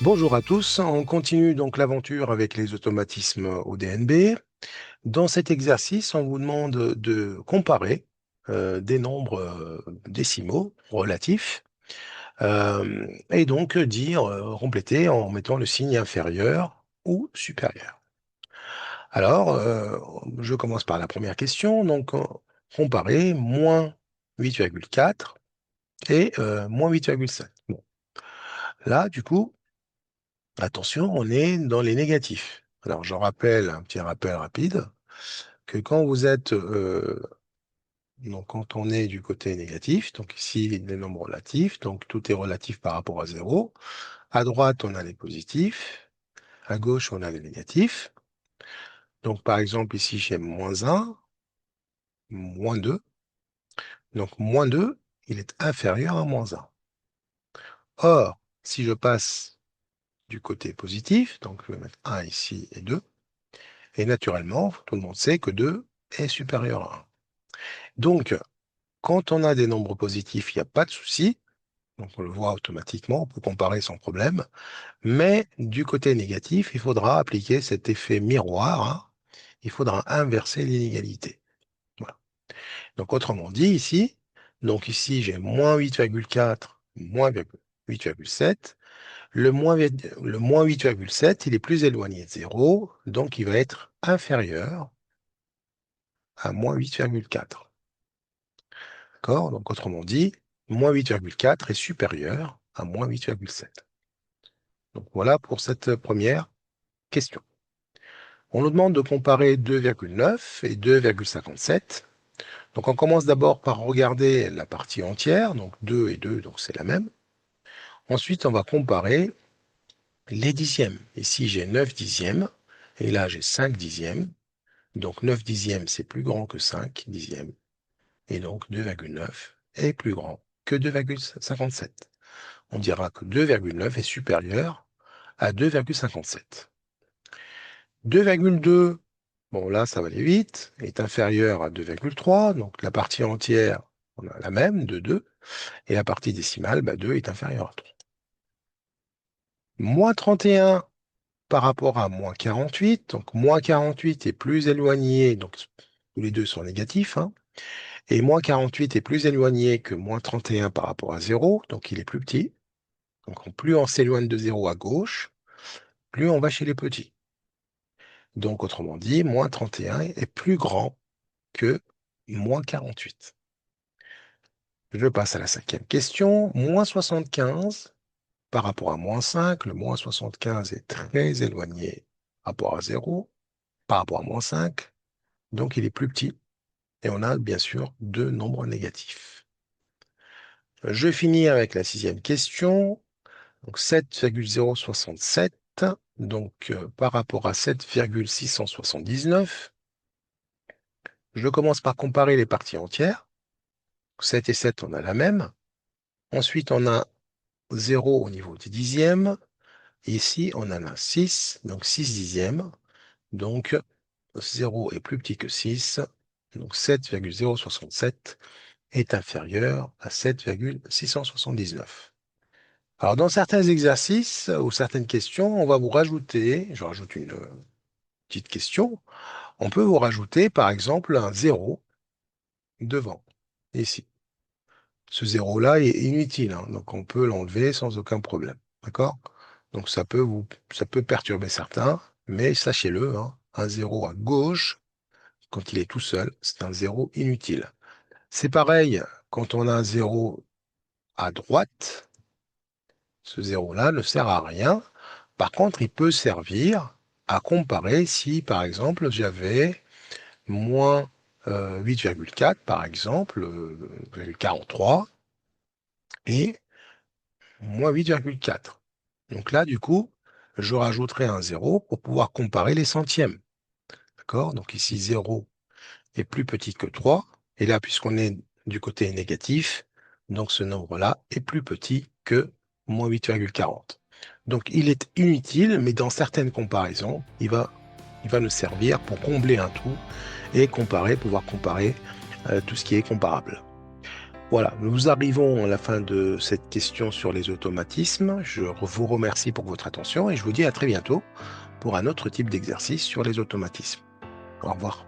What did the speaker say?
Bonjour à tous, on continue donc l'aventure avec les automatismes au DNB. Dans cet exercice, on vous demande de comparer des nombres décimaux relatifs et donc dire, compléter en mettant le signe inférieur ou supérieur. Alors, je commence par la première question, donc comparer moins 8,4 et moins 8,7. Bon, là, du coup, attention, on est dans les négatifs. Alors, je rappelle, un petit rappel rapide, que quand vous êtes, donc quand on est du côté négatif, donc ici, les nombres relatifs, donc tout est relatif par rapport à 0. À droite, on a les positifs. À gauche, on a les négatifs. Donc, par exemple, ici, j'ai moins 1, moins 2. Donc, moins 2, il est inférieur à moins 1. Or, si je passe du côté positif, donc je vais mettre 1 ici et 2, et naturellement, tout le monde sait que 2 est supérieur à 1. Donc, quand on a des nombres positifs, il n'y a pas de souci. Donc, on le voit automatiquement, on peut comparer sans problème. Mais du côté négatif, il faudra appliquer cet effet miroir, hein. Il faudra inverser l'inégalité. Voilà. Donc, autrement dit, ici, j'ai moins 8,4, moins 8,7. Le moins 8,7, il est plus éloigné de 0, donc il va être inférieur à moins 8,4. D'accord? Donc, autrement dit, moins 8,4 est supérieur à moins 8,7. Donc, voilà pour cette première question. On nous demande de comparer 2,9 et 2,57. Donc, on commence d'abord par regarder la partie entière. Donc, 2 et 2, donc c'est la même. Ensuite, on va comparer les dixièmes. Ici, j'ai 9 dixièmes. Et là, j'ai 5 dixièmes. Donc, 9 dixièmes, c'est plus grand que 5 dixièmes. Et donc, 2,9 est plus grand que 2,57. On dira que 2,9 est supérieur à 2,57. 2,2, bon là ça va aller vite, est inférieur à 2,3, donc la partie entière, on a la même, de 2, et la partie décimale, 2 est inférieur à 3. Moins 31 par rapport à moins 48, donc moins 48 est plus éloigné, donc tous les deux sont négatifs, hein, et moins 48 est plus éloigné que moins 31 par rapport à 0, donc il est plus petit. Donc plus on s'éloigne de 0 à gauche, plus on va chez les petits. Donc autrement dit, moins 31 est plus grand que moins 48. Je passe à la cinquième question. Moins 75 par rapport à moins 5. Le moins 75 est très éloigné par rapport à 0, par rapport à moins 5. Donc il est plus petit. Et on a bien sûr deux nombres négatifs. Je finis avec la sixième question. Donc 7,067. Donc par rapport à 7,679. Je commence par comparer les parties entières. 7 et 7, on a la même. Ensuite, on a 0 au niveau des dixièmes. Ici, on en a 6, donc 6 dixièmes. Donc, 0 est plus petit que 6. Donc, 7,067 est inférieur à 7,679. Alors, dans certains exercices ou certaines questions, on va vous rajouter, je rajoute une petite question, on peut vous rajouter, par exemple, un 0 devant, ici. Ce 0-là est inutile, hein, donc on peut l'enlever sans aucun problème. D'accord? Donc ça peut perturber certains, mais sachez-le, hein, un 0 à gauche, quand il est tout seul, c'est un 0 inutile. C'est pareil quand on a un 0 à droite, ce 0-là ne sert à rien. Par contre, il peut servir à comparer si, par exemple, j'avais moins 8,4, par exemple, 43, et moins 8,4. Donc là, du coup, je rajouterai un 0 pour pouvoir comparer les centièmes. D'accord? Donc ici, 0 est plus petit que 3. Et là, puisqu'on est du côté négatif, donc ce nombre-là est plus petit que moins 8,40. Donc il est inutile, mais dans certaines comparaisons, il va nous servir pour combler un trou et pouvoir comparer tout ce qui est comparable. Voilà, nous arrivons à la fin de cette question sur les automatismes. Je vous remercie pour votre attention et je vous dis à très bientôt pour un autre type d'exercice sur les automatismes. Au revoir.